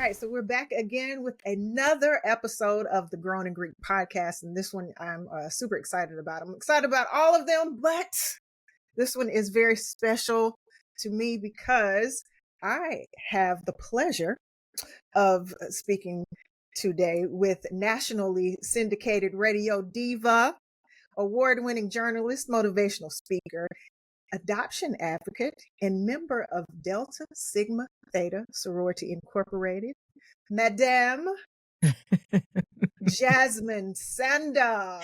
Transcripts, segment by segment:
right, so we're back again with another episode of the Grown and Greek podcast, and this one I'm super excited about. I'm excited about all of them, but this one is very special to me because I have the pleasure of speaking today with nationally syndicated radio diva, award-winning journalist, motivational speaker, adoption advocate, and member of Delta Sigma Theta Sorority Incorporated, Madame Jasmine Sanders. Hi,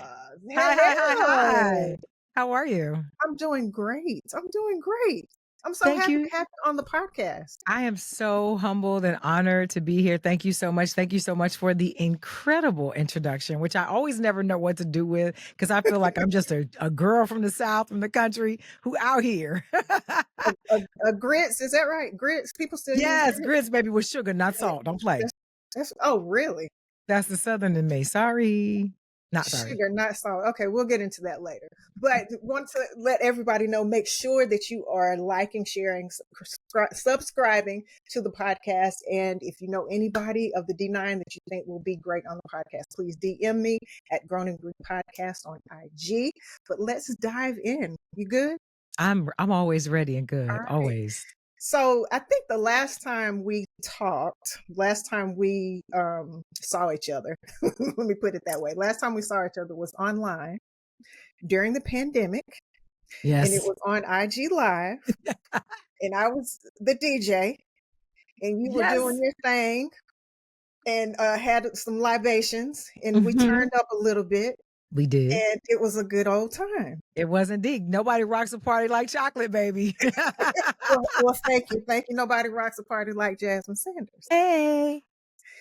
hi, hi, Hello. hi. How are you? I'm doing great. I'm doing great. I'm so Thank happy you. to have you on the podcast. I am so humbled and honored to be here. Thank you so much. Thank you so much for the incredible introduction, which I always never know what to do with because I feel like I'm just a girl from the South, from the country who out here. Grits, is that right? Grits. People still use Yes, grits. grits, baby, with sugar, not salt. Don't play. Oh, really? That's the Southern in me. Sorry. Not sorry. Sugar, not salt. Okay, we'll get into that later. But want to let everybody know, make sure that you are liking, sharing, subscribing to the podcast. And if you know anybody of the D9 that you think will be great on the podcast, please DM me at Grown and Greek Podcast on IG. But let's dive in. You good? I'm always ready and good. All right. Always. So I think the last time we talked, last time we saw each other, let me put it that way. Last time we saw each other was online during the pandemic. Yes. And it was on IG Live. And I was the DJ. And you were doing your thing and had some libations. And we turned up a little bit. We did. And it was a good old time. It was indeed. Nobody rocks a party like chocolate, baby. well, thank you. Thank you. Nobody rocks a party like Jasmine Sanders. Hey.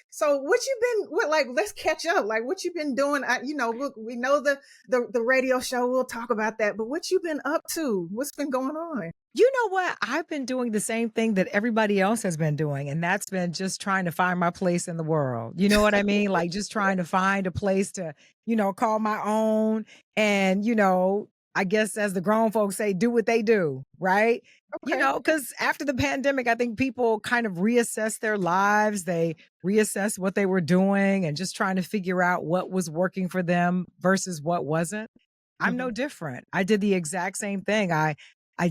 So let's catch up. Like what you been doing? Look, we know the radio show, we'll talk about that, but what you been up to? What's been going on? You know what? I've been doing the same thing that everybody else has been doing, and that's been just trying to find my place in the world. You know what I mean? Like just trying to find a place to, call my own and, I guess as the grown folks say, do what they do, right? Okay. Because after the pandemic, I think people kind of reassess their lives. They reassess what they were doing and just trying to figure out what was working for them versus what wasn't. I'm no different. I did the exact same thing. I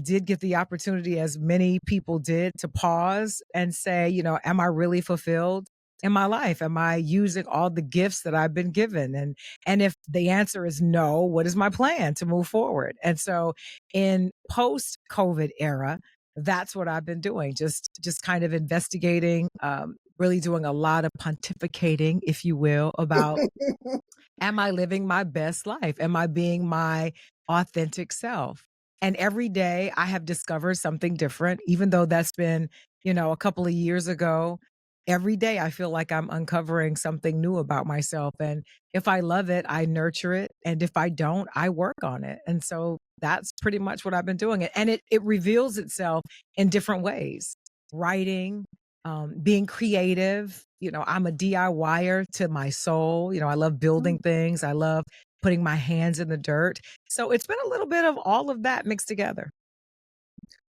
did get the opportunity, as many people did, to pause and say, am I really fulfilled in my life? Am I using all the gifts that I've been given? And if the answer is no, what is my plan to move forward? And so in post-COVID era, that's what I've been doing, just kind of investigating, really doing a lot of pontificating, if you will, about am I living my best life? Am I being my authentic self? And every day I have discovered something different, even though that's been, a couple of years ago. Every day I feel like I'm uncovering something new about myself. And if I love it, I nurture it. And if I don't, I work on it. And so that's pretty much what I've been doing. And it reveals itself in different ways. Writing, being creative. I'm a DIYer to my soul. I love building things. I love putting my hands in the dirt. So it's been a little bit of all of that mixed together.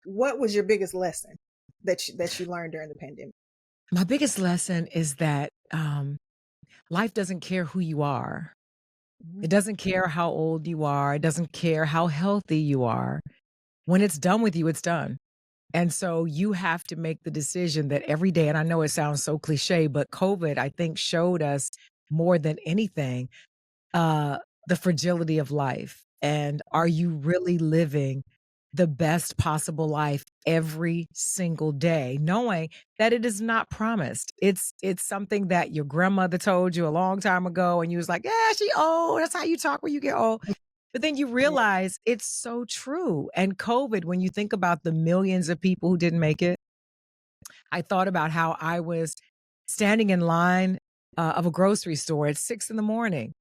What was your biggest lesson that you learned during the pandemic? My biggest lesson is that life doesn't care who you are. It doesn't care how old you are. It doesn't care how healthy you are. When it's done with you, it's done. And so you have to make the decision that every day, and I know it sounds so cliche, but COVID, I think, showed us more than anything, the fragility of life. And are you really living the best possible life every single day, knowing that it is not promised? It's something that your grandmother told you a long time ago, and you was like, yeah, she old. That's how you talk when you get old. But then you realize it's so true. And COVID, when you think about the millions of people who didn't make it, I thought about how I was standing in line of a grocery store at 6 a.m.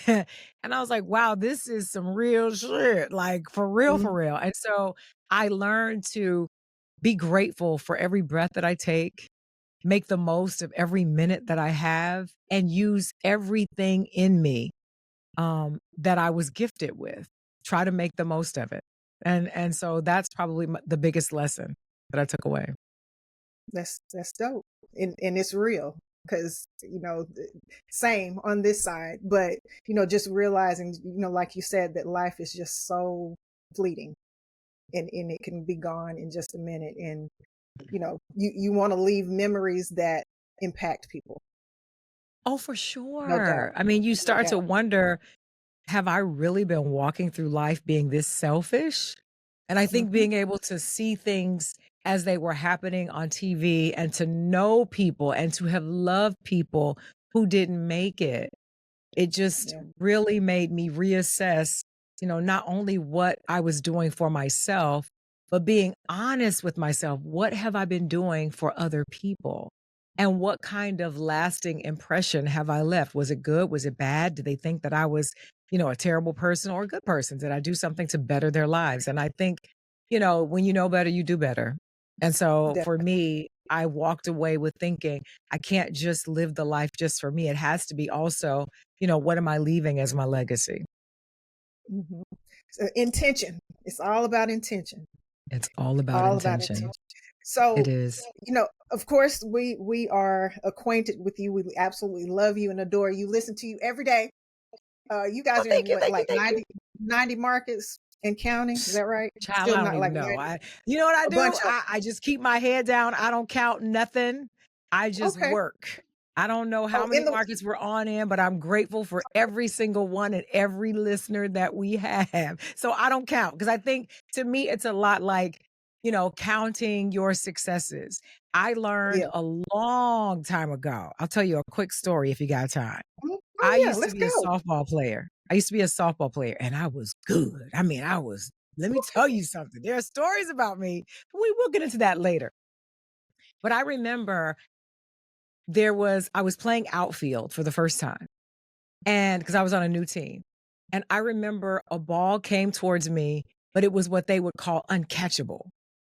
And I was like, wow, this is some real shit, like for real, for real. And so I learned to be grateful for every breath that I take, make the most of every minute that I have, and use everything in me that I was gifted with. Try to make the most of it. And so that's probably the biggest lesson that I took away. That's dope. and it's real because same on this side, but just realizing, like you said, that life is just so fleeting, and it can be gone in just a minute, and you want to leave memories that impact people. Oh, for No sure. doubt. I mean, you No start to doubt. wonder, have I really been walking through life being this selfish? And I think Hmm. being able to see things as they were happening on TV and to know people and to have loved people who didn't make it, it just Yeah. really made me reassess, not only what I was doing for myself, but being honest with myself. What have I been doing for other people? And what kind of lasting impression have I left? Was it good? Was it bad? Did they think that I was, a terrible person or a good person? Did I do something to better their lives? And I think, when you know better, you do better. And so for Definitely. me, I walked away with thinking I can't just live the life just for me. It has to be also, what am I leaving as my legacy? Hmm. So intention. It's all about intention. It's all about All about intention. intention. It So, is. of course, we are acquainted with you. We absolutely love you and adore you. Listen to you every day. You Oh, guys are thank in you, what, thank you, like thank you. 90 markets and counting? Is that right? Child, Still I don't not even like know. 90, You know what I a bunch do? of I just keep my head down. I don't count nothing. I them. just Okay. work. I don't know how Oh, many markets we're on in, but I'm grateful for every single one and every listener that we have. So I don't count because I think to me, it's a lot like, counting your successes. I learned yeah. a long time ago. I'll tell you a quick story if you got time. Mhm. I Oh yeah, used to let's be a go. softball player. I used to be a softball player and I was good. I mean, let me tell you something. There are stories about me. We will get into that later. But I remember I was playing outfield for the first time and because I was on a new team. And I remember a ball came towards me, but it was what they would call uncatchable.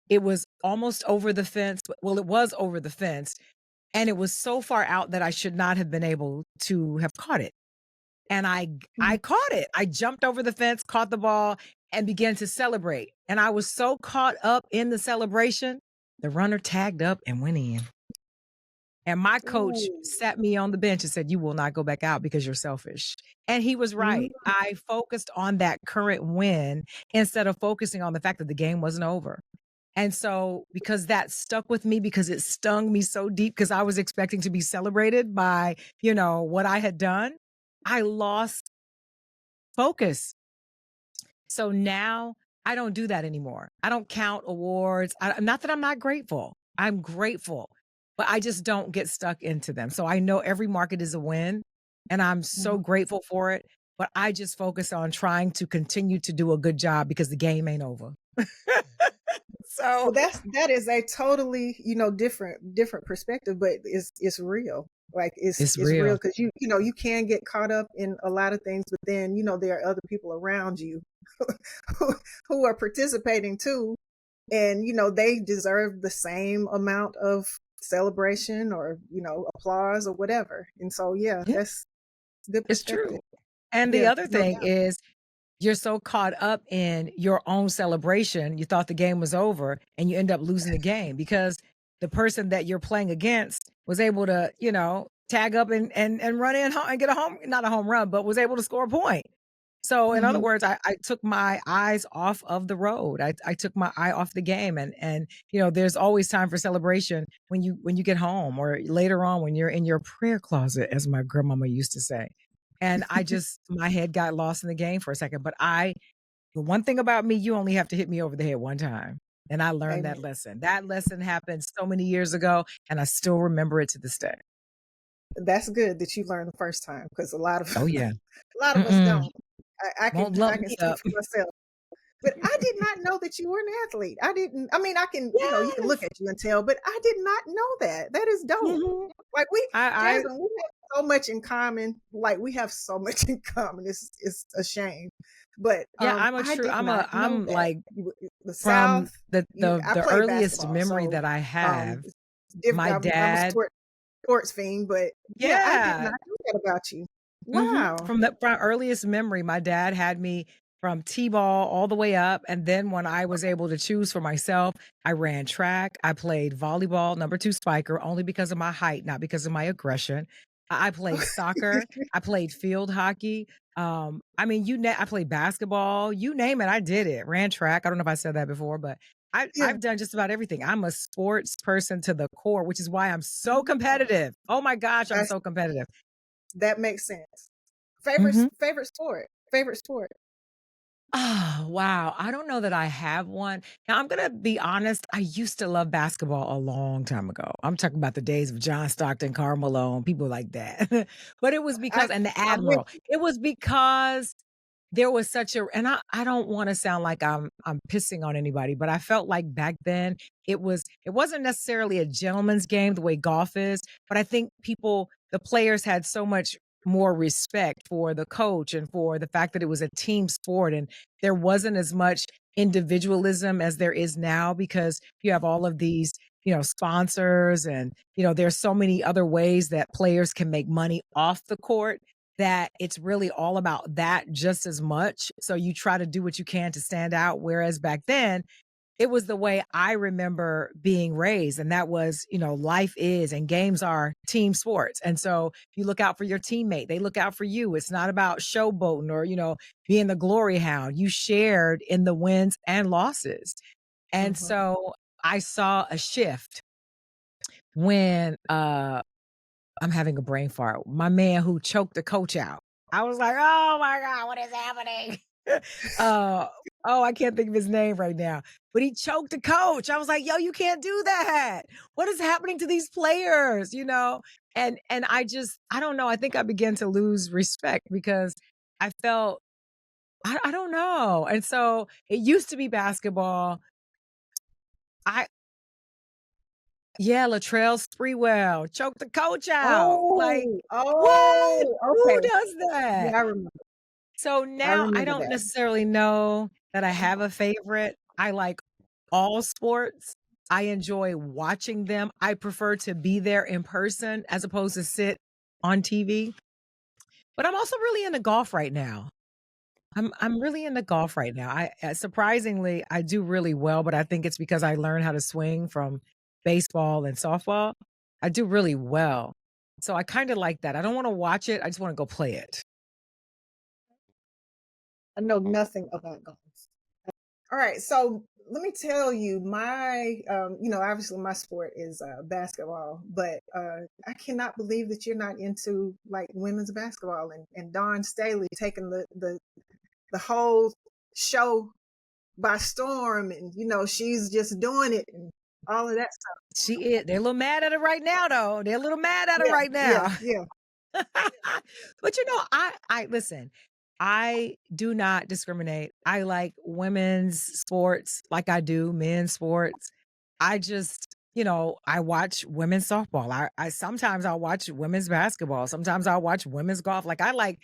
It was almost over the fence. Well, it was over the fence and it was so far out that I should not have been able to have caught it. And I Mhm. caught it. I jumped over the fence, caught the ball, and began to celebrate. And I was so caught up in the celebration, the runner tagged up and went in. And my coach Ooh. sat me on the bench and said, "You will not go back out because you're selfish." And he was Mhm. right. I focused on that current win instead of focusing on the fact that the game wasn't over. And so, because that stuck with me, because it stung me so deep, because I was expecting to be celebrated by, what I had done, I lost focus. So now I don't do that anymore. I don't count awards. Not that I'm not grateful. I'm grateful, but I just don't get stuck into them. So I know every market is a win and I'm so Mhm. grateful for it. But I just focus on trying to continue to do a good job because the game ain't over. So Well, that is a totally, different perspective, but it's real. Like it's it's real real. because you can get caught up in a lot of things, but then there are other people around you who, who are participating too, and they deserve the same amount of celebration or applause or whatever. And so yeah, Yeah, that's good it's perspective. true. And the Yeah, other no thing doubt. is you're so caught up in your own celebration, you thought the game was over and you end up losing the game because the person that you're playing against was able to, tag up and run in and get a home, not a home run, but was able to score a point. So in other Hmm. words, I took my eyes off of the road. I took my eye off the game and there's always time for celebration when you get home or later on when you're in your prayer closet, as my grandmama used to say. And my head got lost in the game for a second. But the one thing about me, you only have to hit me over the head one time. And I learned Amen. that lesson. That lesson happened so many years ago, and I still remember it to this day. That's good that you learned the first time because a lot of Oh, yeah. a lot of us Mm-mm. don't. I can Won't I lump can me speak up. for myself. But I did not know that you were an athlete. I didn't. I mean, you can look Yes. at you and tell, but I did not know that. That is dope. Mhm. Like I Jasmine, we have so much in common. Like we have so much in common. It's a shame. But yeah, I did not know I'm that. like The from South, the I played earliest basketball, memory so that I have, it's different. my I'm a dad sports fiend, but yeah, I did yeah. not know that about you. Mhm. Wow. From earliest memory, my dad had me from T-ball all the way up. And then when I was able to choose for myself, I ran track. I played volleyball, number two spiker, only because of my height, not because of my aggression. I played soccer. I played field hockey. I mean, I played basketball. You name it, I did it. Ran track. I don't know if I said that before, but Yeah. I've done just about everything. I'm a sports person to the core, which is why I'm so Oh, competitive. Oh my gosh, I'm that's, so competitive. that makes sense. Favorite Mhm. favorite sport. Favorite sport. Oh, wow. I don't know that I have one. Now, I'm gonna be honest, I used to love basketball a long time ago. I'm talking about the days of John Stockton, Karl Malone, people like that. But it was I because and the I'm with Admiral. you. It was because there was such a and I don't wanna sound like I'm pissing on anybody, but I felt like back then it wasn't necessarily a gentleman's game the way golf is, but I think the players had so much more respect for the coach and for the fact that it was a team sport and there wasn't as much individualism as there is now because you have all of these, sponsors and, there's so many other ways that players can make money off the court that it's really all about that just as much. So you try to do what you can to stand out. Whereas back then, it was the way I remember being raised. And that was, life is and games are team sports. And so you look out for your teammate, they look out for you. It's not about showboating or, being the glory hound. You shared in the wins and losses. And Mhm. so I saw a shift when I'm having a brain fart. My man who choked the coach out. I was like, "Oh my god, what is happening?" uh, I can't think of his name right now, but he choked the coach. I was like, "Yo, you can't do that. What is happening to these players?" And I don't know. I think I began to lose respect because I felt I don't know. And so it used to be basketball. I Yeah, Latrell Sprewell choked the coach out. Like, Oh, what? oh, Who okay. does Yeah, that? So I now I remember don't that. necessarily know that I have a favorite. I like all sports. I enjoy watching them. I prefer to be there in person as opposed to sit on TV. But I'm also really into golf right now. I'm really into golf right now. Surprisingly, I do really well, but I think it's because I learned how to swing from baseball and softball. I do really well. So I kind of like that. I don't want to watch it. I just want to go play it. I know nothing about golf. All right, so let me tell you, obviously my sport is basketball, but I cannot believe that you're not into like women's basketball and Dawn Staley taking the whole show by storm, and she's just doing it and all of that stuff. They're a little mad at her right now, though. They're a little mad at her Yeah, right yeah, now. yeah. But I listen, I do not discriminate. I like women's sports like I do men's sports. I just, I watch women's softball. I sometimes I'll watch women's basketball. Sometimes I'll watch women's golf. Like I like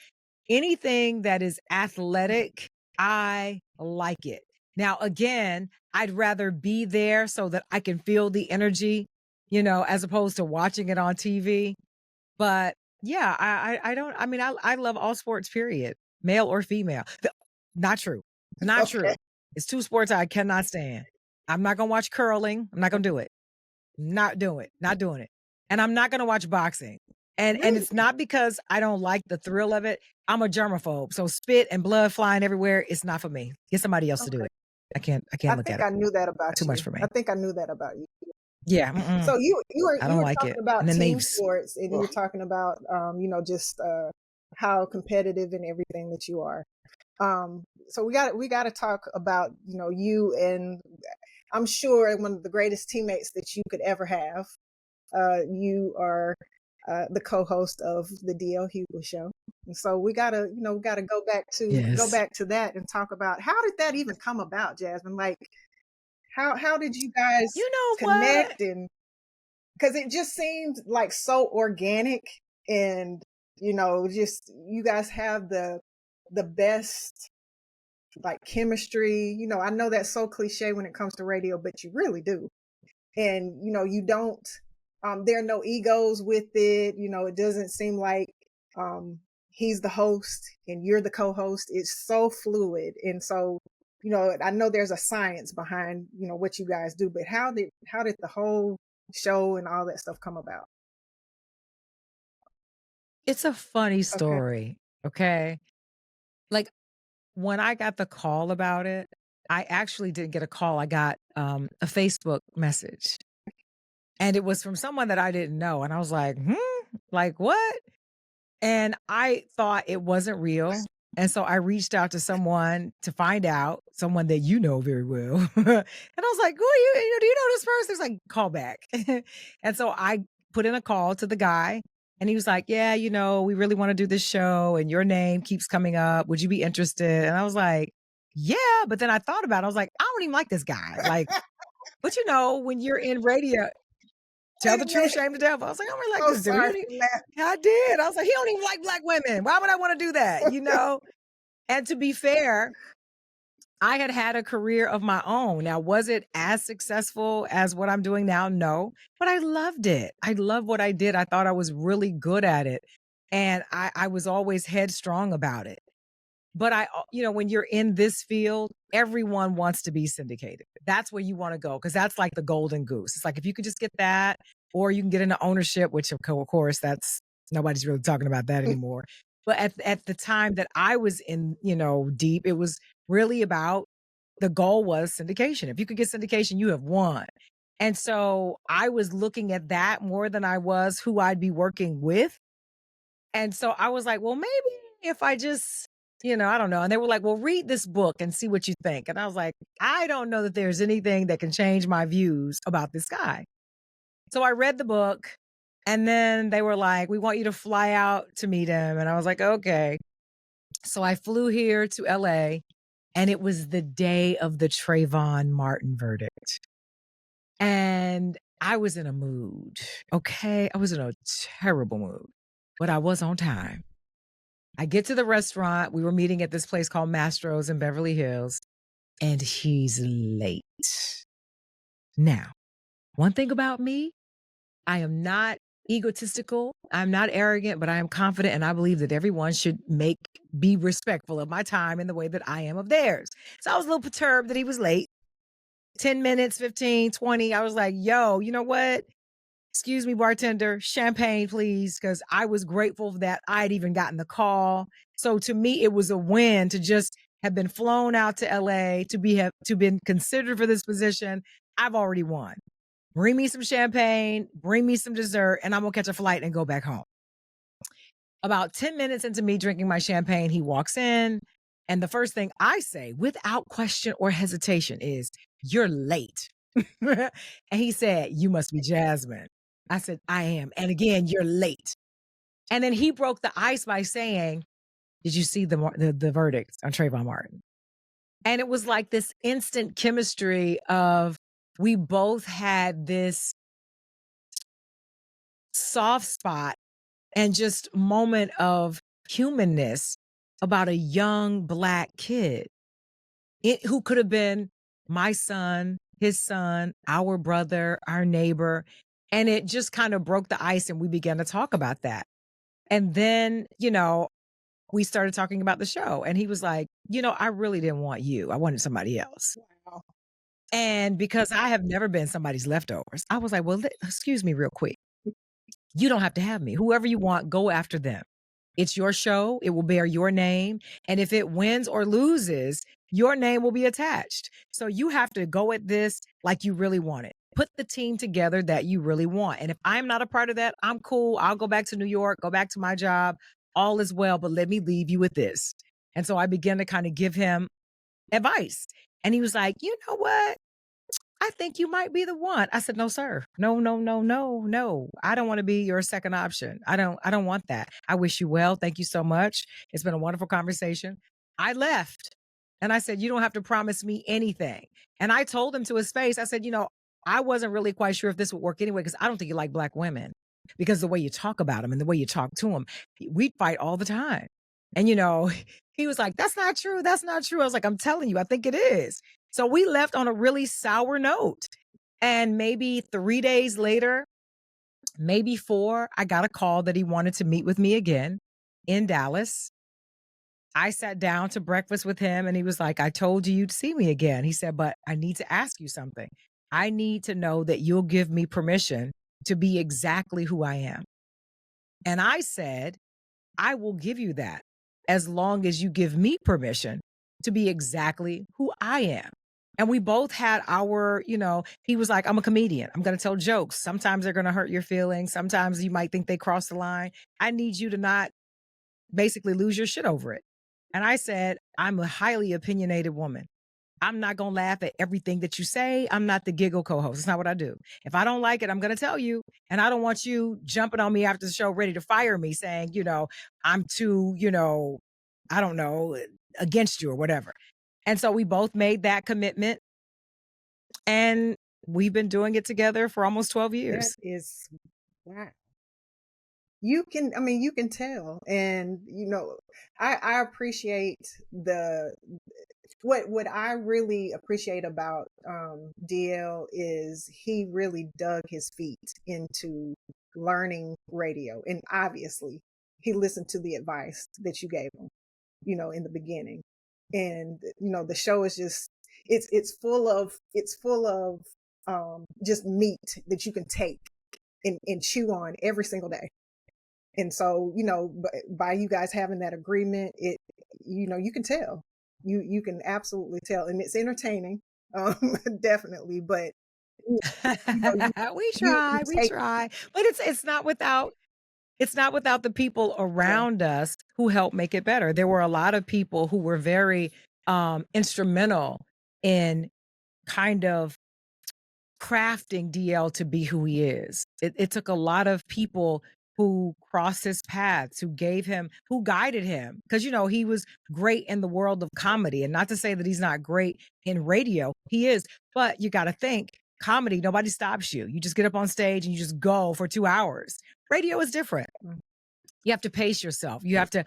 anything that is athletic, I like it. Now, again, I'd rather be there so that I can feel the energy, as opposed to watching it on TV. But yeah, I don't I mean, I love all sports, period, male or female. Not true. Not Okay. true. It's 2 sports I cannot stand. I'm not gonna watch curling. I'm not gonna do it. Not doing it. And I'm not gonna watch boxing. And Really? it's not because I don't like the thrill of it. I'm a germaphobe. So spit and blood flying everywhere, it's not for me. Get somebody else to do Okay. it. I can't I look think at it. I knew that about Too much you. for I me. think I knew that about you. Yeah, So I you don't were like talking it. And about then team sports, and you were ugh. talking about just how competitive and everything that you are. So we got to talk about you, and I'm sure one of the greatest teammates that you could ever have. You are the co-host of the DL Hughley Show, and so we gotta go Yes. back to that and talk about how did that even come about, Jasmine? Like how did you guys You know what? connect? And because it just seemed like so organic, and just you guys have the best like chemistry. I know that's so cliche when it comes to radio, but you really do. And you don't there are no egos with it. It doesn't seem like um he's the host and you're the co-host. It's so fluid. And so, I know there's a science behind, what you guys do, but how did the whole show and all that stuff come about? It's a funny Okay. story, okay? Like, when I got the call about it, I actually didn't get a call. I got a Facebook message, and it was from someone that I didn't know. And I was like, like what? And I thought it wasn't real. And so I reached out to someone to find out, someone that you know very well. And I was like, who are you? Do you know this person? It's like, call back. And so I put in a call to the guy, and he was like, yeah, we really want to do this show and your name keeps coming up. Would you be interested? And I was like, yeah. But then I thought about it. I was like, I don't even like this guy. Like, but when you're in radio, tell Wait a the truth, minute. shame the devil. I was like, I don't really like So this dude. sorry for that. I did. I was like, he don't even like black women. Why would I want to do that? And to be fair, I had a career of my own. Now, was it as successful as what I'm doing now? No, but I loved it. I love what I did. I thought I was really good at it. And I was always headstrong about it. But when you're in this field, everyone wants to be syndicated. That's where you want to go, because that's like the golden goose. It's like if you could just get that, or you can get into ownership, which of course that's nobody's really talking about that anymore. But at the time that I was in, deep, it was really about the goal was syndication. If you could get syndication, you have won. And so I was looking at that more than I was who I'd be working with. And so I was like, well, maybe if I just, I don't know. And they were like, well, read this book and see what you think. And I was like, I don't know that there's anything that can change my views about this guy. So I read the book, and then they were like, we want you to fly out to meet him. And I was like, okay. So I flew here to LA, and it was the day of the Trayvon Martin verdict. And I was in a mood. Okay. I was in a terrible mood, but I was on time. I get to the restaurant. We were meeting at this place called Mastro's in Beverly Hills, and he's late. Now, one thing about me, I am not egotistical. I'm not arrogant, but I am confident, and I believe that everyone should be respectful of my time in the way that I am of theirs. So I was a little perturbed that he was late. 10 minutes, 15, 20. I was like, yo, you know what? Excuse me, bartender, champagne, please. Because I was grateful that I'd even gotten the call. So to me, it was a win to just have been flown out to LA to been considered for this position. I've already won. Bring me some champagne, bring me some dessert, and I'm gonna catch a flight and go back home. About 10 minutes into me drinking my champagne, he walks in. And the first thing I say, without question or hesitation, is, you're late. And he said, you must be Jasmine. I said, I am. And again, you're late. And then he broke the ice by saying, did you see the verdict on Trayvon Martin? And it was like this instant chemistry of, we both had this soft spot and just moment of humanness about a young Black kid who could have been my son, his son, our brother, our neighbor. And it just kind of broke the ice, and we began to talk about that. And then, we started talking about the show, and he was like, I really didn't want you. I wanted somebody else. Wow. And because I have never been somebody's leftovers, I was like, well, excuse me real quick. You don't have to have me. Whoever you want, go after them. It's your show. It will bear your name. And if it wins or loses, your name will be attached. So you have to go at this like you really want it. Put the team together that you really want. And if I'm not a part of that, I'm cool. I'll go back to New York, go back to my job. All is well, but let me leave you with this. And so I began to kind of give him advice. And he was like, you know what? I think you might be the one. I said, no, sir. No, no, no, no, no. I don't want to be your second option. I don't want that. I wish you well. Thank you so much. It's been a wonderful conversation. I left, and I said, you don't have to promise me anything. And I told him to his face, I said, I wasn't really quite sure if this would work anyway, because I don't think you like Black women, because the way you talk about them and the way you talk to them, we fight all the time. And, he was like, that's not true. That's not true. I was like, I'm telling you, I think it is. So we left on a really sour note. And maybe 3 days later, maybe 4, I got a call that he wanted to meet with me again. in Dallas. I sat down to breakfast with him and he was like, I told you you'd see me again. He said, but I need to ask you something. I need to know that you'll give me permission to be exactly who I am. And I said, I will give you that as long as you give me permission to be exactly who I am. And we both had our, he was like, I'm a comedian. I'm going to tell jokes. Sometimes they're going to hurt your feelings. Sometimes you might think they crossed the line. I need you to not basically lose your shit over it. And I said, I'm a highly opinionated woman. I'm not going to laugh at everything that you say. I'm not the giggle co-host. It's not what I do. If I don't like it, I'm going to tell you. And I don't want you jumping on me after the show, ready to fire me saying, I'm too, I don't know, against you or whatever. And so we both made that commitment. And we've been doing it together for almost 12 years. That is, wow. You can tell. And, I appreciate what I really appreciate about DL is he really dug his feet into learning radio. And obviously he listened to the advice that you gave him, in the beginning. And, the show is just, it's full of just meat that you can take and chew on every single day. And so, by you guys having that agreement, you can tell. You can absolutely tell. And it's entertaining, definitely. But we try. But it's not without the people around us who help make it better. There were a lot of people who were very instrumental in kind of crafting DL to be who he is. It took a lot of people who crossed his paths, who guided him. Because, he was great in the world of comedy. And not to say that he's not great in radio, he is. But you got to think, comedy, nobody stops you. You just get up on stage and you just go for 2 hours. Radio is different. You have to pace yourself. You have to,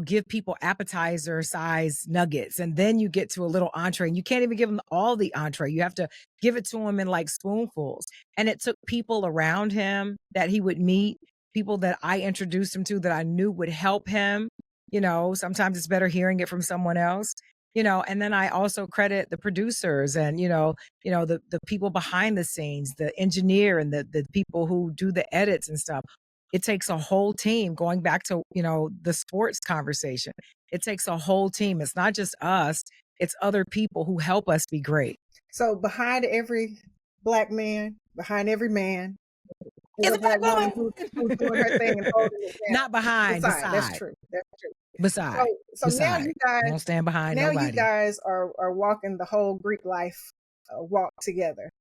give people appetizer size nuggets. And then you get to a little entree and you can't even give them all the entree. You have to give it to them in like spoonfuls. And it took people around him that he would meet, people that I introduced him to that I knew would help him. Sometimes it's better hearing it from someone else. And then I also credit the producers and, the people behind the scenes, the engineer and the people who do the edits and stuff. It takes a whole team, going back to, the sports conversation. It takes a whole team. It's not just us. It's other people who help us be great. So behind every Black man, behind every man, is a Black woman who's doing her thing and holding it down. Not behind, beside. That's true. Beside. So now you guys don't stand behind nobody. Now you guys are walking the whole Greek life walk together.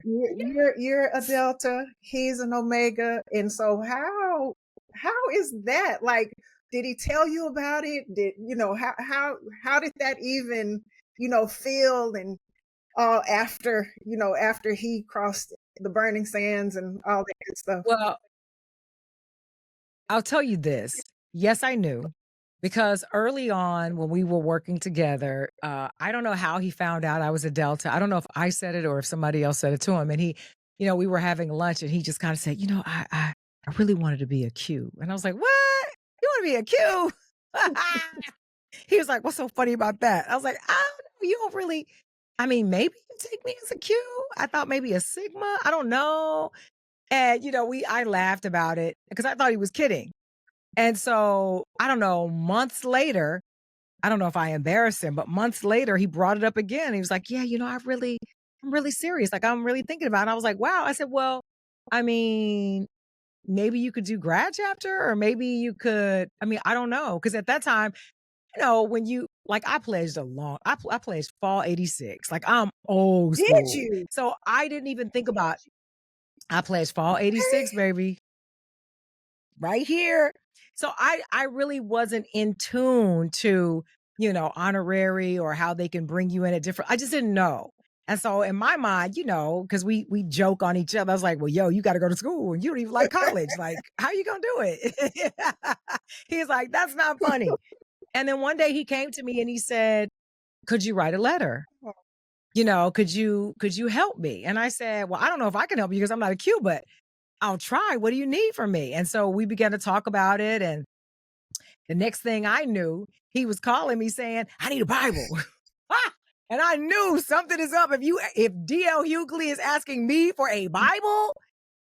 You're a Delta, he's an Omega, and so how is that? Like, did he tell you about it? Did how did that even feel? And after he crossed the burning sands and all that good stuff. Well, I'll tell you this. Yes, I knew. Because early on when we were working together, I don't know how he found out I was a Delta. I don't know if I said it or if somebody else said it to him. And he, we were having lunch and he just kind of said, I really wanted to be a Q. And I was like, what? You want to be a Q? He was like, what's so funny about that? I was like, I don't know. You don't really, maybe you take me as a Q. I thought maybe a Sigma. I don't know. And, I laughed about it because I thought he was kidding. And so, I don't know, months later, I don't know if I embarrassed him, but months later, he brought it up again. He was like, yeah, I'm really serious. Like, I'm really thinking about it. And I was like, wow. I said, well, maybe you could do grad chapter or maybe you could, I don't know. Cause at that time, when you, like I pledged I pledged fall 86. Like I'm old school. Did you? So I didn't even think about, I pledged fall 86, baby. Right here. So I really wasn't in tune to, honorary or how they can bring you in at different, I just didn't know. And so in my mind, because we joke on each other. I was like, well, yo, you got to go to school and you don't even like college. Like, how you going to do it? He's like, that's not funny. And then one day he came to me and he said, could you write a letter? Could you help me? And I said, well, I don't know if I can help you because I'm not a Q, but I'll try. What do you need from me? And so we began to talk about it. And The next thing I knew, he was calling me saying, I need a Bible. And I knew something is up. If D.L. Hughley is asking me for a Bible,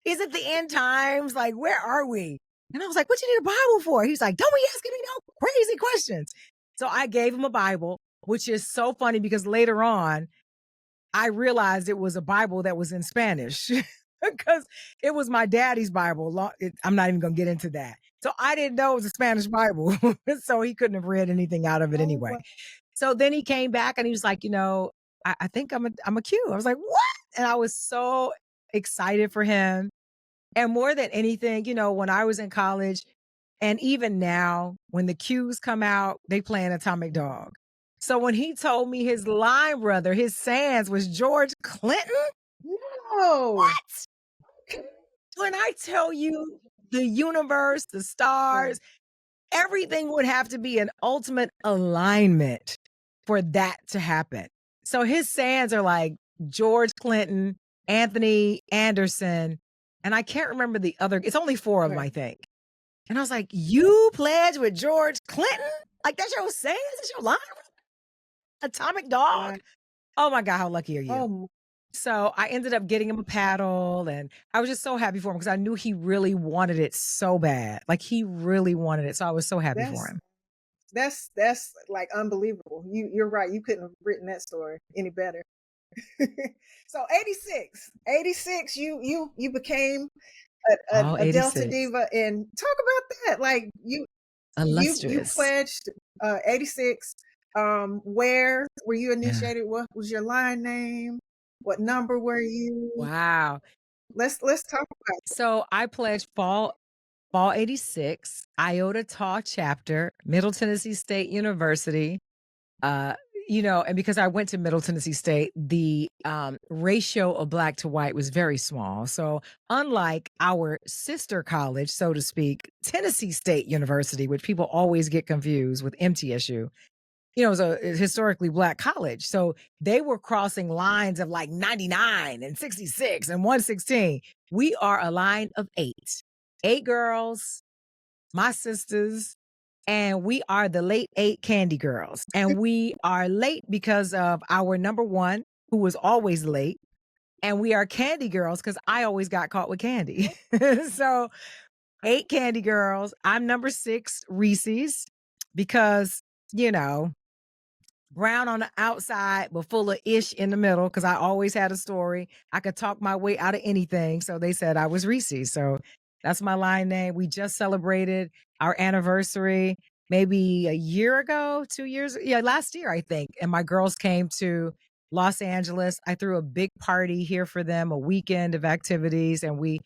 is it the end times? Like, where are we? And I was like, what you need a Bible for? He's like, don't be asking me no crazy questions. So I gave him a Bible, which is so funny because later on, I realized it was a Bible that was in Spanish because it was my daddy's Bible. I'm not even going to get into that. So I didn't know it was a Spanish Bible. So he couldn't have read anything out of it anyway. wow. So then he came back and he was like, I think I'm a Q. I was like, what? And I was so excited for him. And more than anything, when I was in college and even now, when the Qs come out, they play an Atomic Dog. So when he told me his line brother, his sans was George Clinton, No. what? When I tell you the universe, the stars, everything would have to be an ultimate alignment for that to happen. So his sans are like George Clinton, Anthony Anderson, and I can't remember the other. It's only 4 of them, I think. And I was like, you pledge with George Clinton? Like, that's your sans? That's your line? Atomic Dog? Oh my God, how lucky are you? Oh, So I ended up getting him a paddle and I was just so happy for him because I knew he really wanted it so bad. Like he really wanted it. So I was so happy for him. That's like unbelievable. You're right. You couldn't have written that story any better. So 86, you became a Delta 86. diva, and talk about that. Like you Illustrious. pledged 86. Where were you initiated? What was your line name? What number were you? Wow. Let's talk about it. So I pledged fall 86, Iota Tau chapter, Middle Tennessee State University. And because I went to Middle Tennessee State, the ratio of Black to white was very small. So unlike our sister college, so to speak, Tennessee State University, which people always get confused with MTSU, it was a historically Black college. So they were crossing lines of like 99 and 66 and 116. We are a line of 8 girls, my sisters, and we are the late 8 candy girls. And we are late because of our number 1, who was always late. And we are candy girls because I always got caught with candy. So 8 candy girls. I'm number 6, Reese's, because, brown on the outside, but full of ish in the middle, because I always had a story. I could talk my way out of anything. So they said I was Reese's. So that's my line name. We just celebrated our anniversary maybe a year ago, 2 years. Yeah, last year, I think. And my girls came to Los Angeles. I threw a big party here for them, a weekend of activities, and we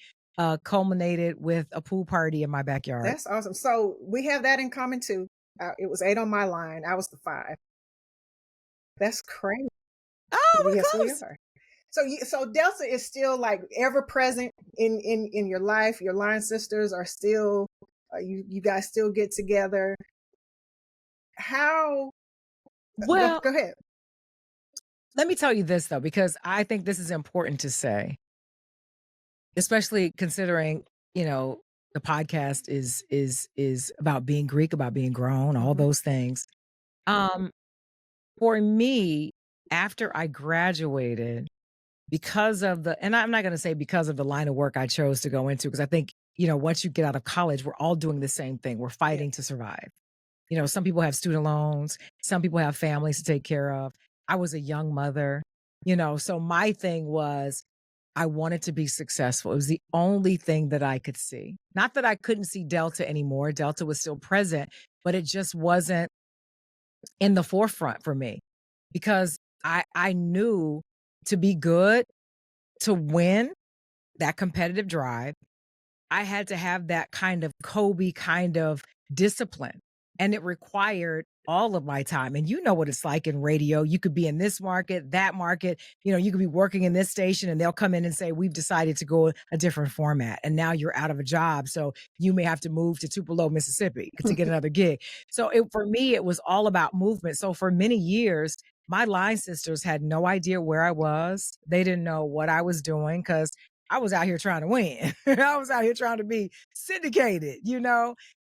culminated with a pool party in my backyard. That's awesome. So we have that in common too. It was 8 on my line. I was the 5. That's crazy. Oh, we're yes, close. we are. So Delta is still like ever present in your life. Your line sisters are still, you guys still get together. How? Well, go ahead. Let me tell you this though, because I think this is important to say, especially considering, the podcast is about being Greek, about being grown, all those things. For me, after I graduated, because of and I'm not going to say because of the line of work I chose to go into, because I think, once you get out of college, we're all doing the same thing. We're fighting to survive. Some people have student loans, some people have families to take care of. I was a young mother, so my thing was I wanted to be successful. It was the only thing that I could see. Not that I couldn't see Delta anymore. Delta was still present, but it just wasn't in the forefront for me, because I knew to be good, to win, that competitive drive, I had to have that kind of Kobe kind of discipline. And it required all of my time. And you know what it's like in radio. You could be in this market, that market, you could be working in this station and they'll come in and say, we've decided to go a different format. And now you're out of a job. So you may have to move to Tupelo, Mississippi to get another gig. So for me, it was all about movement. So for many years, my line sisters had no idea where I was. They didn't know what I was doing because I was out here trying to win. I was out here trying to be syndicated,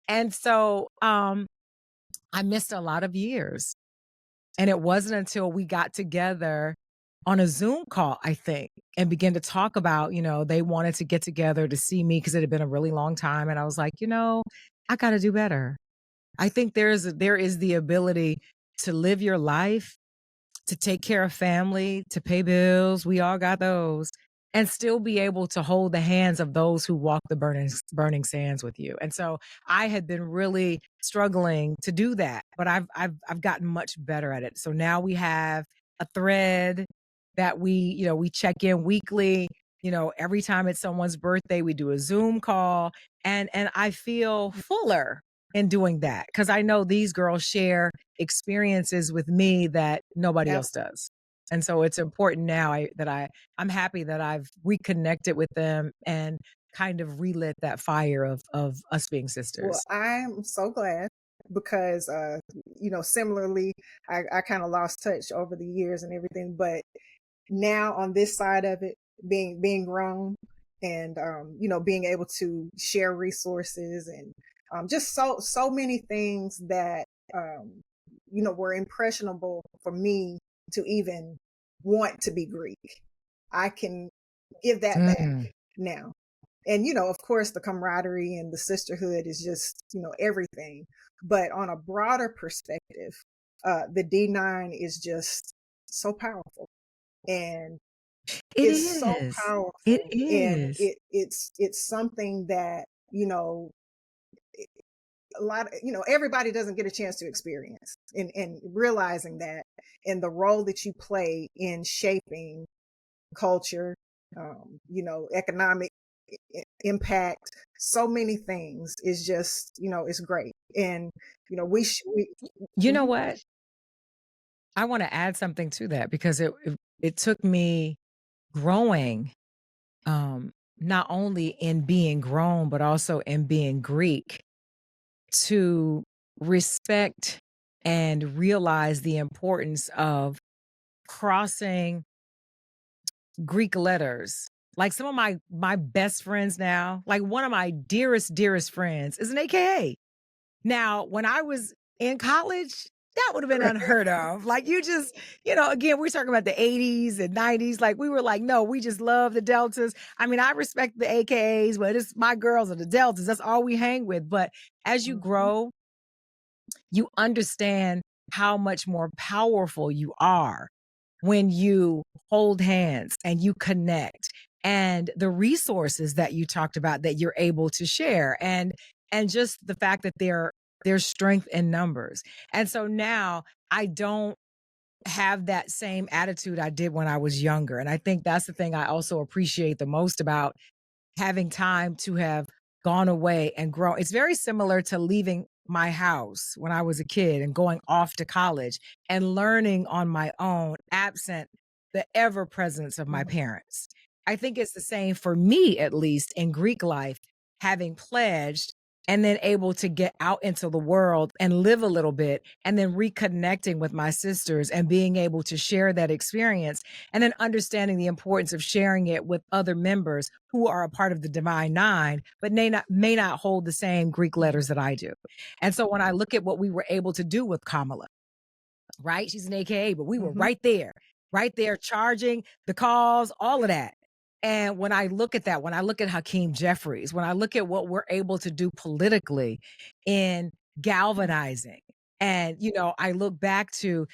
And so I missed a lot of years. And it wasn't until we got together on a Zoom call, I think, and began to talk about, they wanted to get together to see me because it had been a really long time. And I was like, I got to do better. I think there is the ability to live your life, to take care of family, to pay bills. We all got those. And still be able to hold the hands of those who walk the burning sands with you. And so I had been really struggling to do that, but I've gotten much better at it. So now we have a thread that we check in weekly. Every time it's someone's birthday, we do a Zoom call, and I feel fuller in doing that because I know these girls share experiences with me that nobody Yep. else does. And so it's important now I'm happy that I've reconnected with them and kind of relit that fire of us being Well, sisters. I'm so glad because, similarly, I kind of lost touch over the years and everything, but now on this side of it, being grown and, being able to share resources and, just so many things that, um, were impressionable for me to even want to be Greek. I can give that back Mm. now. And, of course, the camaraderie and the sisterhood is just, everything. But on a broader perspective, the D9 is just so powerful. And It it's so is. It powerful. And is. it's something that, a lot of, everybody doesn't get a chance to experience and realizing that and the role that you play in shaping culture, economic impact, so many things is just, it's great. And, we, You know mhm, what? I want to add something to that because it took me growing, um, not only in being grown, but also in being Greek to respect and realize the importance of crossing Greek letters. Like some of my best friends now, like one of my dearest friends is an AKA. Now, when I was in college, that would have been unheard of. Like you just, again, we're talking about the 80s and 90s. Like we were like, no, we just love the Deltas. I mean, I respect the AKAs, but it's my girls are the Deltas. That's all we hang with. But as you mhm. grow, you understand how much more powerful you are when you hold hands and you connect and the resources that you talked about that you're able to share and just the fact that there's strength in numbers. And so now I don't have that same attitude I did when I was younger. And I think that's the thing I also appreciate the most about having time to have gone away and grown. It's very similar to leaving my house when I was a kid and going off to college and learning on my own, absent the ever presence of my Mhm. parents. I think it's the same for me, at least in Greek life, having pledged and then able to get out into the world and live a little bit and then reconnecting with my sisters and being able to share that experience and then understanding the importance of sharing it with other members who are a part of the Divine Nine, but may not hold the same Greek letters that I do. And so when I look at what we were able to do with Kamala, right? She's an AKA, but we were Mhm. right there, charging the calls, all of that. And when I look at that, when I look at Hakeem Jeffries, when I look at what we're able to do politically in galvanizing, and I look back to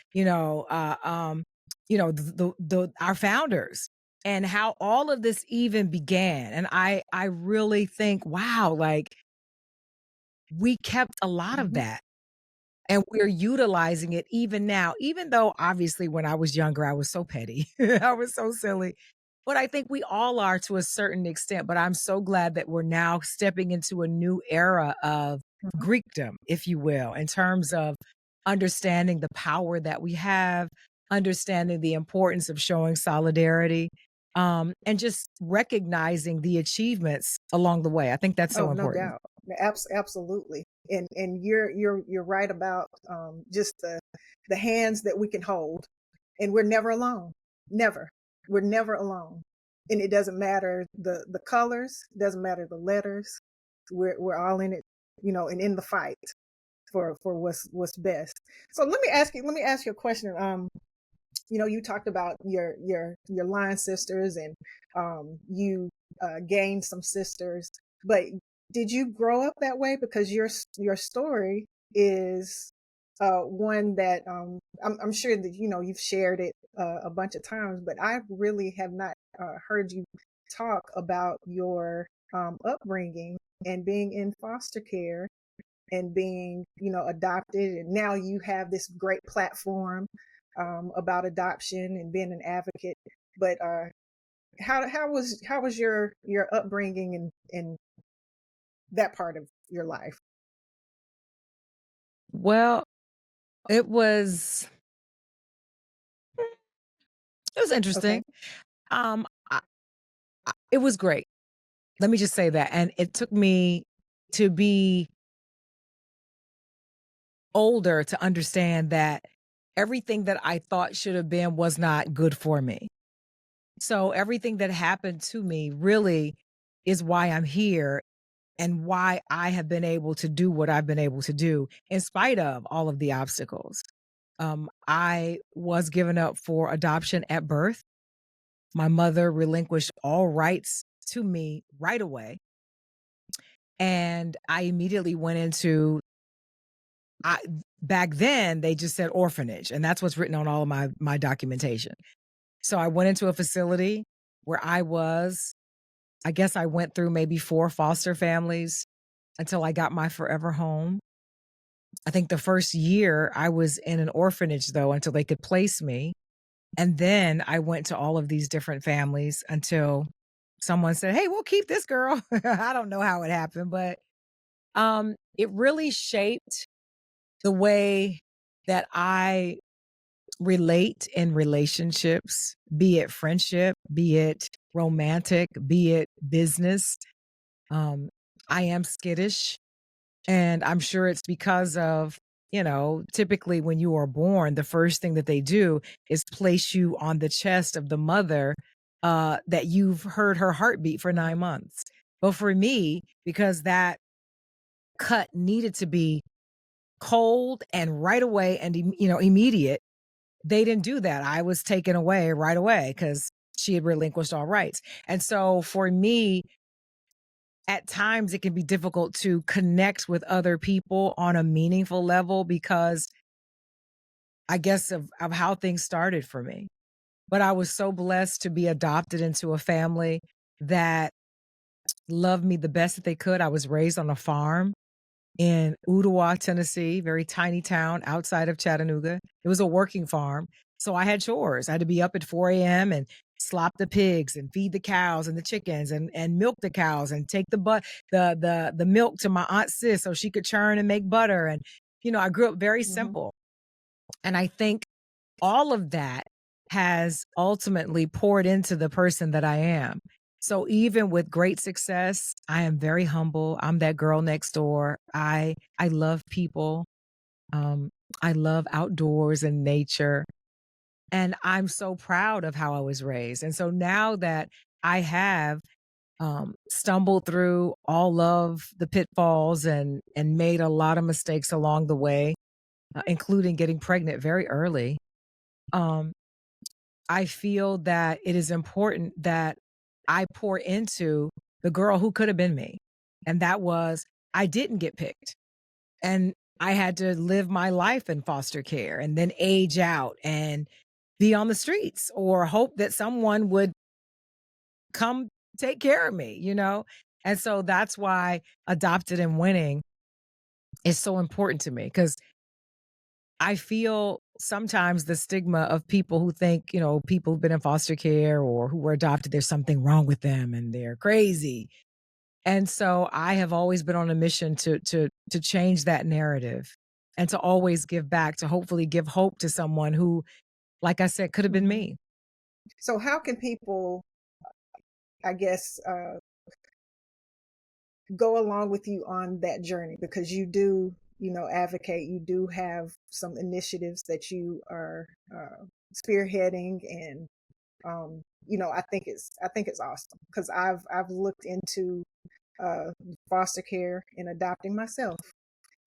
our founders and how all of this even began, and I really think, wow, like we kept a lot of Mhm. that and we're utilizing it even now, even though obviously when I was younger, I was so petty. I was so silly. But I think we all are to a certain extent. But I'm so glad that we're now stepping into a new era of Mhm. Greekdom, if you will, in terms of understanding the power that we have, understanding the importance of showing solidarity, and just recognizing the achievements along the way. I think that's Oh, so no important. doubt. Absolutely. And you're right about, just the hands that we can hold, and we're never alone. Never. We're never alone. And it doesn't matter the colors, doesn't matter the letters. We're all in it and in the fight for what's best. So let me ask you a question. You talked about your line sisters, and you gained some sisters, but did you grow up that way? Because your story is one that I'm sure that you've shared it a bunch of times, but I really have not heard you talk about your upbringing and being in foster care and being adopted, and now you have this great platform about adoption and being an advocate. But how was your upbringing and that part of your life? Well, it was it was Okay. interesting. I it was great. Let me just say that, and it took me to be older to understand that everything that I thought should have been was not good for me. So everything that happened to me really is why I'm here and why I have been able to do what I've been able to do in spite of all of the obstacles. I was given up for adoption at birth. My mother relinquished all rights to me right away. And I immediately went into I back then they just said orphanage, and that's what's written on all of my documentation. So I went into a facility where I guess I went through maybe 4 foster families until I got my forever home. I think the first year I was in an orphanage though until they could place me. And then I went to all of these different families until someone said, "Hey, we'll keep this girl." I don't know how it happened, but it really shaped the way that I relate in relationships, be it friendship, be it romantic, be it business. Um, I am skittish, and I'm sure it's because of, typically when you are born, the first thing that they do is place you on the chest of the mother that you've heard her heartbeat for 9 months. But for me, because that cut needed to be cold and right away and immediate, they didn't do that. I was taken away right away because she had relinquished all rights. And so for me, at times it can be difficult to connect with other people on a meaningful level because I guess of how things started for me. But I was so blessed to be adopted into a family that loved me the best that they could. I was raised on a farm in Ottawa, Tennessee, very tiny town outside of Chattanooga. It was a working farm. So I had chores. I had to be up at 4 a.m. and slop the pigs and feed the cows and the chickens and milk the cows and take the milk to my aunt sis so she could churn and make butter. And, I grew up very Hmm. simple. And I think all of that has ultimately poured into the person that I am. So even with great success, I am very humble. I'm that girl next door. I love people. Um, I love outdoors and nature. And I'm so proud of how I was raised. And so now that I have stumbled through all of the pitfalls and made a lot of mistakes along the way, including getting pregnant very early. Um, I feel that it is important that I pour into the girl who could have been me. And that was, I didn't get picked. And I had to live my life in foster care and then age out and be on the streets or hope that someone would come take care of me. And so that's why adopted and winning is so important to me because I feel sometimes the stigma of people who think, people who've been in foster care or who were adopted, there's something wrong with them and they're crazy. And so I have always been on a mission to change that narrative and to always give back, to hopefully give hope to someone who, like I said, could have been Hmm. me. So how can people, I guess, go along with you on that journey? Because you do, advocate, you do have some initiatives that you are spearheading, and I think it's awesome because I've looked into foster care and adopting myself.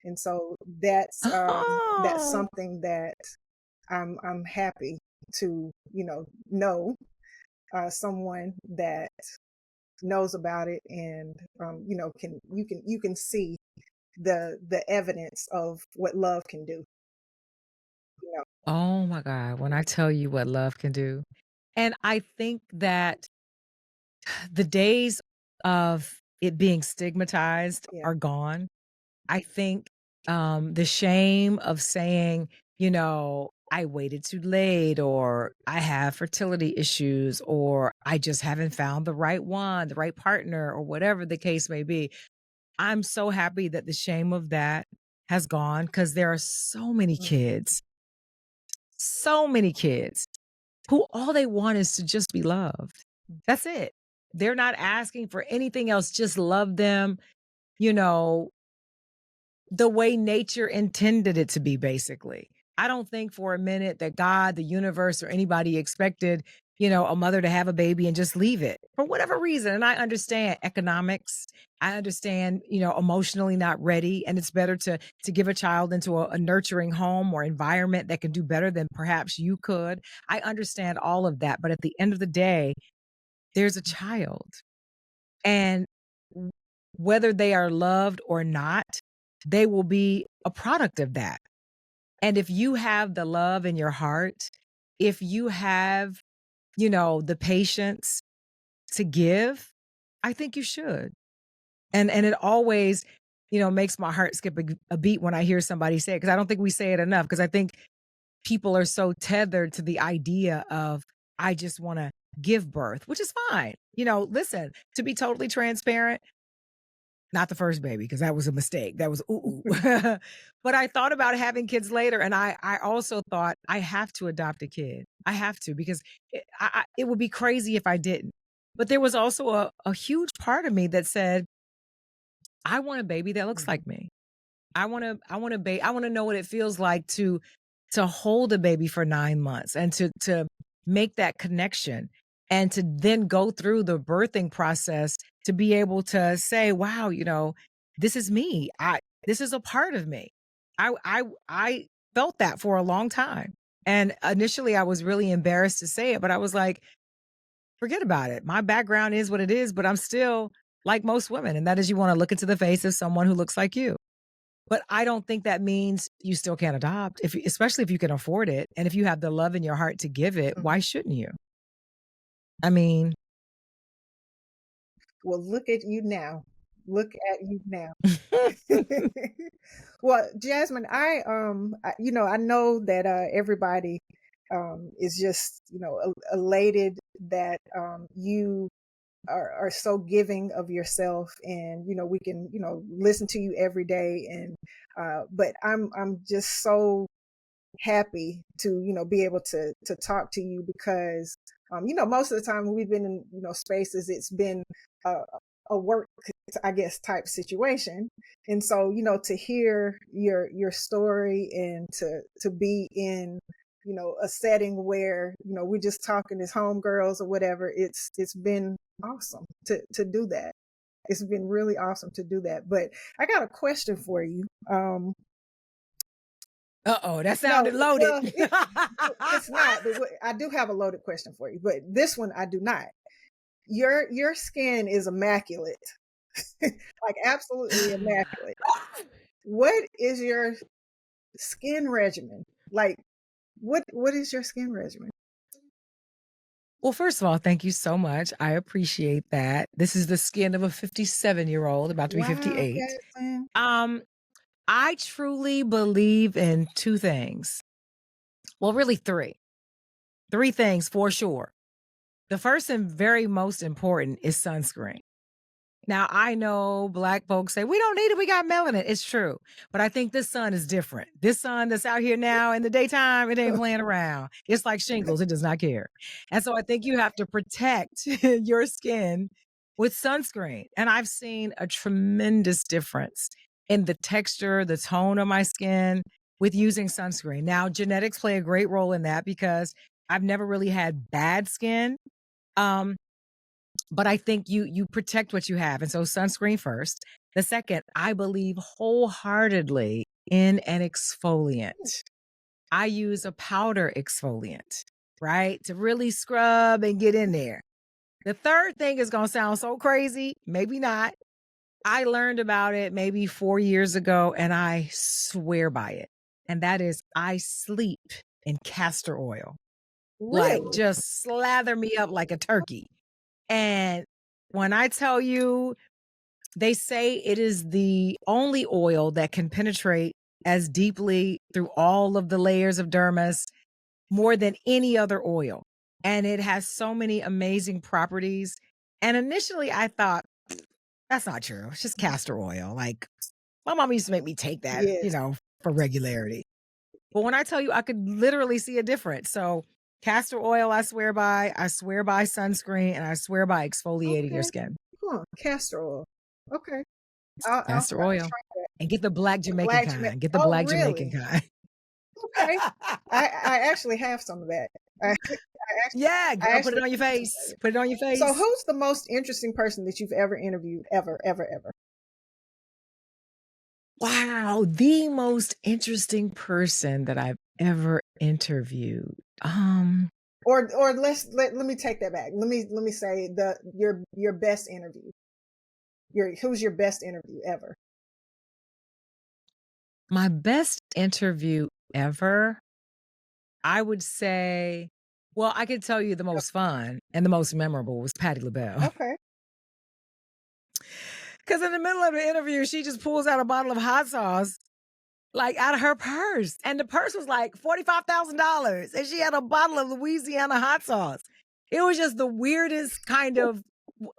And so that's Oh, something that I'm happy to know someone that knows about it, and can you can see the evidence of what love can do. You know. oh my God. When I tell you what love can do. And I think that the days of it being stigmatized Yeah. are gone. I think the shame of saying, I waited too late, or I have fertility issues, or I just haven't found the right one, the right partner, or whatever the case may be. I'm so happy that the shame of that has gone because there are so many kids who all they want is to just be loved. That's it. They're not asking for anything else, just love them, you know, the way nature intended it to be, basically. I don't think for a minute that God, the universe, or anybody expected, a mother to have a baby and just leave it for whatever reason. And I understand economics. I understand, emotionally not ready. And it's better to give a child into a nurturing home or environment that can do better than perhaps you could. I understand all of that. But at the end of the day, there's a child. And whether they are loved or not, they will be a product of that. And if you have the love in your heart, if you have, the patience to give, I think you should. And it always, makes my heart skip a beat when I hear somebody say it, because I don't think we say it enough, because I think people are so tethered to the idea of, I just want to give birth, which is fine. Listen, to be totally transparent, not the first baby, because that was a mistake. That was ooh. But I thought about having kids later, and I also thought I have to adopt a kid. I have to, because it would be crazy if I didn't. But there was also a huge part of me that said, I want a baby that looks Mhm. like me. I want to know what it feels like to hold a baby for 9 months, and to make that connection, and to then go through the birthing process, to be able to say, wow, this is me. This is a part of me. I felt that for a long time. And initially I was really embarrassed to say it, but I was like, forget about it. My background is what it is, but I'm still like most women, and that is, you want to look into the face of someone who looks like you. But I don't think that means you still can't adopt, especially if you can afford it. And if you have the love in your heart to give it, why Mhm. shouldn't you? I mean, Well, look at you now. Look at you now. Well, Jasmine, I know that everybody is just elated that you are so giving of yourself, and we can listen to you every day, and but I'm just so happy to be able to talk to you, because most of the time when we've been in spaces, it's been a, a work, I guess, type situation. And so to hear your story, and to be in a setting where we're just talking as homegirls or whatever, it's been awesome to do that. It's been really awesome to do that. But I got a question for you. uh-oh, that No, sounded loaded. well, it's not. But I do have a loaded question for you. But this one, I do not. Your skin is immaculate, like absolutely immaculate. What is your skin regimen? Like, what is your skin regimen? Well, first of all, thank you so much. I appreciate that. This is the skin of a 57-year-old, about to be Wow, 58. Jasmine. Um, I truly believe in two things. Well, really three. Three things for sure. The first and very most important is sunscreen. Now, I know Black folks say, we don't need it, we got melanin. It's true. But I think this sun is different. This sun that's out here now in the daytime, it ain't playing around. It's like shingles, it does not care. And so I think you have to protect your skin with sunscreen. And I've seen a tremendous difference in the texture, the tone of my skin with using sunscreen. Now, genetics play a great role in that, because I've never really had bad skin. Um, But I think you protect what you have. And so sunscreen first. The second, I believe wholeheartedly in an exfoliant. I use a powder exfoliant, right? To really scrub and get in there. The third thing is going to sound so crazy, maybe not. I learned about it maybe 4 years ago and I swear by it. And that is I sleep in castor oil. Like Really? just slather me up like a turkey. And when I tell you, they say it is the only oil that can penetrate as deeply through all of the layers of dermis more than any other oil. And it has so many amazing properties. And initially I thought, that's not true. It's just castor oil. Like my mom used to make me take that, Yes. for regularity. But when I tell you, I could literally see a difference. So castor oil, I swear by sunscreen, and I swear by exfoliating your Okay. skin. Castor oil. Okay. I'll Castor try oil. that. And get the black Jamaican Black kind. Jamaican. Get the Oh, black Jamaican really? kind. Okay. I actually have some of that. I Yeah, I girl, put it actually on your have some of face. it. Put it on your So face. who's the most interesting person that you've ever interviewed? Ever? Wow, the most interesting person that I've ever interviewed. Or let me take that back. Let me say your best interview. Who's your best interview ever? My best interview ever, I would say, well, I could tell you the most fun and the most memorable was Patti LaBelle. Okay. Because in the middle of the interview, she just pulls out a bottle of hot sauce, like out of her purse. And the purse was like $45,000. And she had a bottle of Louisiana hot sauce. It was just the weirdest kind of,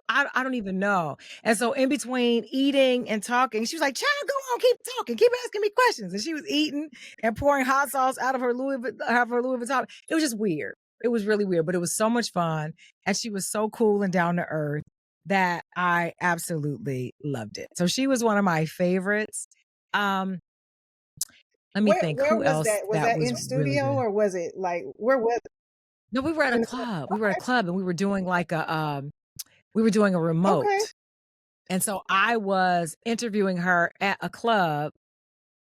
I don't even know. And so in between eating and talking, she was like, child, go on, keep talking, keep asking me questions. And she was eating and pouring hot sauce out of her Louis Vuitton. It was just weird. It was really weird, but it was so much fun. And she was so cool and down to earth that I absolutely loved it. So she was one of my favorites. Let me think Where who was else that? Was that that was in really studio good. or was it like where was it? No, we were at a In the club. We were at a Okay. club and we were doing like we were doing a Okay. remote. And so I was interviewing her at a club,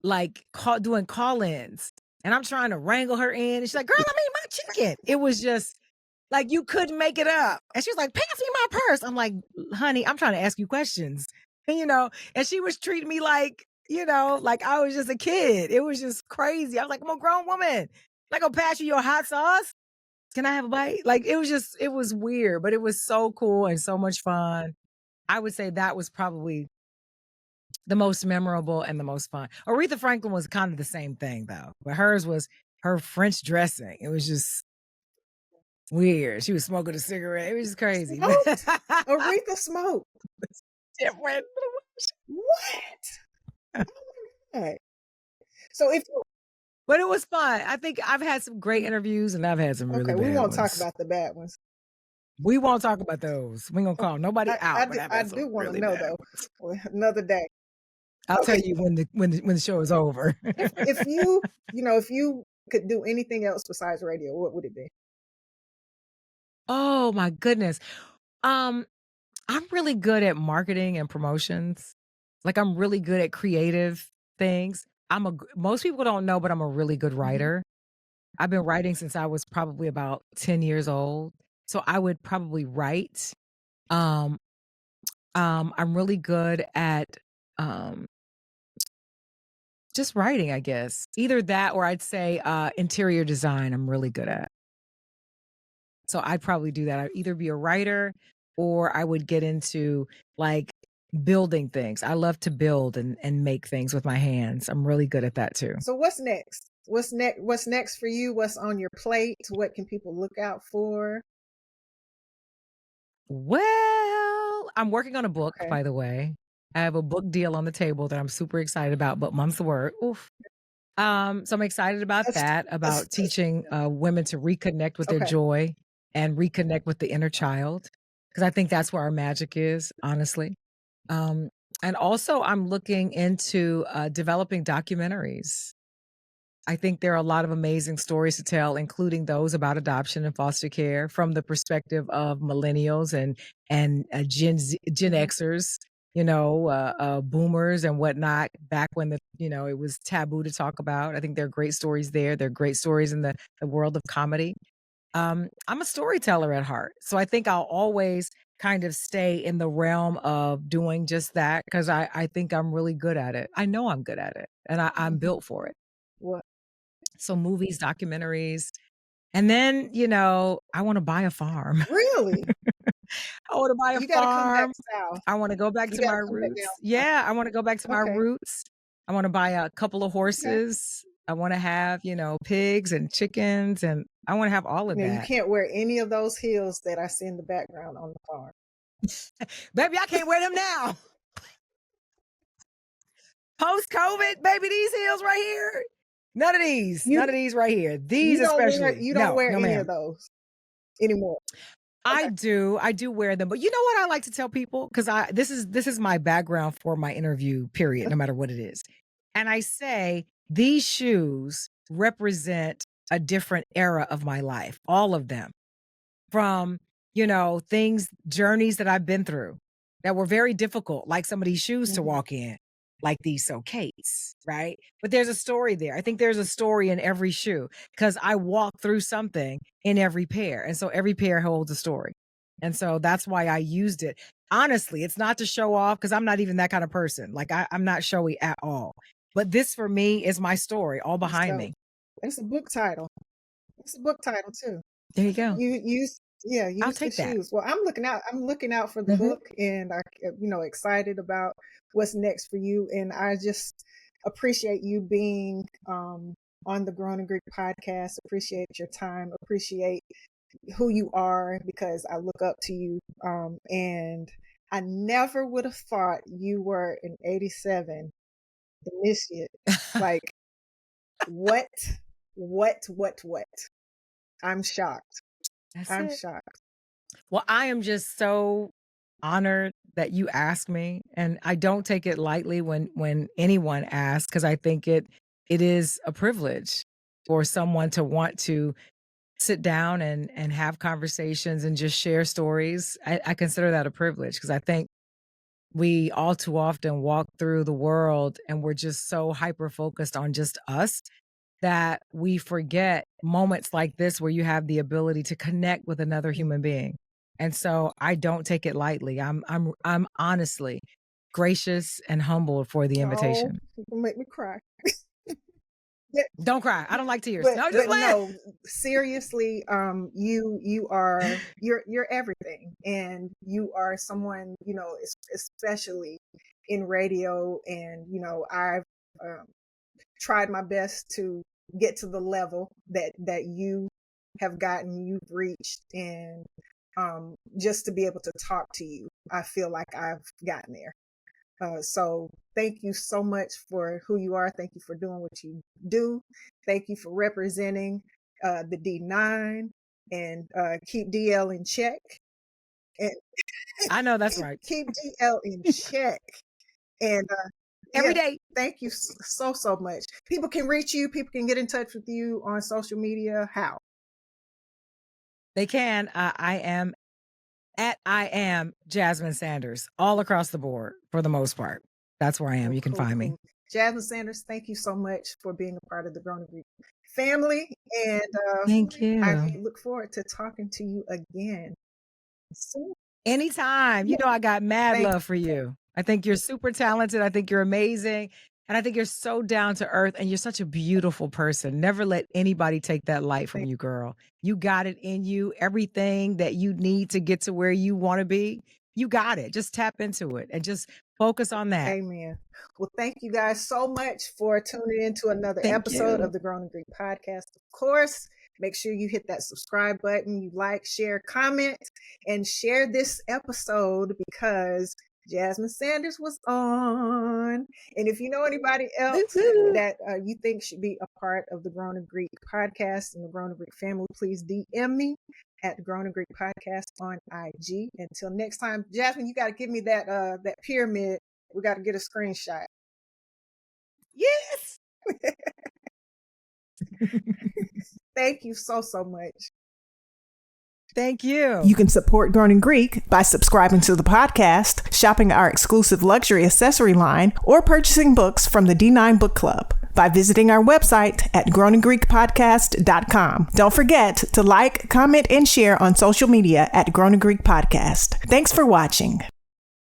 like doing call-ins. And I'm trying to wrangle her in. And she's like, girl, I mean my chicken. It was just like you couldn't make it up. And she was like, pass me my purse. I'm like, honey, I'm trying to ask you questions. And she was treating me like, like I was just a kid. It was just crazy. I was like, I'm a grown woman. Like, I'll pass you your hot sauce. Can I have a bite? Like, it was weird, but it was so cool and so much fun. I would say that was probably the most memorable and the most fun. Aretha Franklin was kind of the same thing though, but hers was her French dressing. It was just weird. She was smoking a cigarette. It was just crazy. Smoked? Aretha smoked. Different. What? Oh my God. So if you But it was fun. I think I've had some great interviews and I've had some really okay, we bad won't talk ones. about the bad ones. We won't talk about those. We ain't gonna call nobody out, but I've I had some do want to really know bad though. ones. Another day. I'll tell Okay. you when the show is over. If you if you could do anything else besides radio, what would it be? Oh my goodness. Um, I'm really good at marketing and promotions. Like I'm really good at creative things. Most people don't know, but I'm a really good Mhm. writer. I've been writing since I was probably about 10 years old. So I would probably write. Um, I'm really good at um just writing, I guess. Either that or I'd say interior design I'm really good at. So I'd probably do that. I'd either be a writer or I would get into like building things. I love to build and make things with my hands. I'm really good at that too. So what's next? What's next for you? What's on your plate? What can people look out for? Well, I'm working on a book, Okay. by the way. I have a book deal on the table that I'm super excited about, but months of work. Oof. So I'm excited about That's, that, about that's teaching women to reconnect with their okay. joy and reconnect with the inner child. Because I think that's where our magic is, honestly. Um, and also, I'm looking into developing documentaries. I think there are a lot of amazing stories to tell, including those about adoption and foster care from the perspective of millennials and Gen Xers, boomers and whatnot. Back when it was taboo to talk about. I think there are great stories there. There are great stories in the world of comedy. I'm a storyteller at heart, so I think I'll always kind of stay in the realm of doing just that because I think I'm really good at it. I know I'm good at it, and I'm built for it. Well, So movies, documentaries, and then, I wanna buy a farm. really? I wanna buy a You got to come back farm. south. I wanna go back You to got my to come back roots. down. Yeah, I wanna go back to my Okay. roots. I wanna buy a couple of Okay. horses. I wanna have, pigs and chickens, and I wanna have all of Now you that. can't wear any of those heels that I see in the background on the farm. Baby, I can't wear them now. Post-COVID, baby, these heels right here. None of these. You None of these right here. These especially. you don't No, wear no, any ma'am. of those anymore. I Okay. do wear them, but you know what I like to tell people? Because this is my background for my interview, period, no matter what it is. And I say these shoes represent a different era of my life, all of them from, journeys that I've been through that were very difficult, like some of these shoes to walk in, like these Socates, right? But there's a story there. I think there's a story in every shoe because I walk through something in every pair. And so every pair holds a story. And so that's why I used it. Honestly, it's not to show off because I'm not even that kind of person. Like I'm not showy at all. But this for me is my story all That's behind dope. me. It's a book title. It's a book title too. There you go. I'll Use the take that. shoes. Well, I'm looking out for the Mhm. book, and excited about what's next for you. And I just appreciate you being on the Grown and Greek podcast. Appreciate your time. Appreciate who you are because I look up to you. And I never would have thought you were an '87 initiate. Like what, what? I'm shocked. That's I'm it. shocked. Well, I am just so honored that you asked me, and I don't take it lightly when anyone asks because I think it is a privilege for someone to want to sit down and have conversations and just share stories. I consider that a privilege because I think we all too often walk through the world and we're just so hyper focused on just us that we forget moments like this where you have the ability to connect with another human being. And so I don't take it lightly. I'm honestly gracious and humbled for the Oh, invitation. you can make me cry. But Don't cry. I don't like tears. No, just but laugh. no, seriously, you are you're everything, and you are someone especially in radio, and I've um, tried my best to get to the level that you have gotten, you've reached, and just to be able to talk to you, I feel like I've gotten there. So thank you so much for who you are. Thank you for doing what you do. Thank you for representing the D9 and keep DL in check. And I know that's right. keep DL in check. And Every yeah, day. thank you so much. People can reach you. People can get in touch with you on social media. How? They can. I am Jasmine Sanders all across the board for the most part. That's where I am. Oh, You can cool, find me. cool. Jasmine Sanders, thank you so much for being a part of the Grown Greek family. And Thank I you. look forward to talking to you again soon. Anytime. You Yeah, know, I got mad thank love for you. I think you're super talented. I think you're amazing. And I think you're so down to earth and you're such a beautiful person. Never let anybody take that light from thank you, girl. You got it in you. Everything that you need to get to where you want to be, you got it. Just tap into it and just focus on that. Amen. Well, thank you guys so much for tuning in to another Thank episode you. of the Grown and Greek podcast. Of course, make sure you hit that subscribe button, you like, share, comment, and share this episode because Jasmine Sanders was on. And if you know anybody else Woo-hoo. that you think should be a part of the Grown and Greek podcast and the Grown and Greek family, please DM me at the Grown and Greek podcast on IG. Until next time, Jasmine, you got to give me that pyramid. We got to get a screenshot. Yes. Thank you so much. Thank you. You can support Grown in Greek by subscribing to the podcast, shopping our exclusive luxury accessory line, or purchasing books from the D9 Book Club by visiting our website at growninggreekpodcast.com. Don't forget to like, comment, and share on social media at Grown in Greek Podcast. Thanks for watching.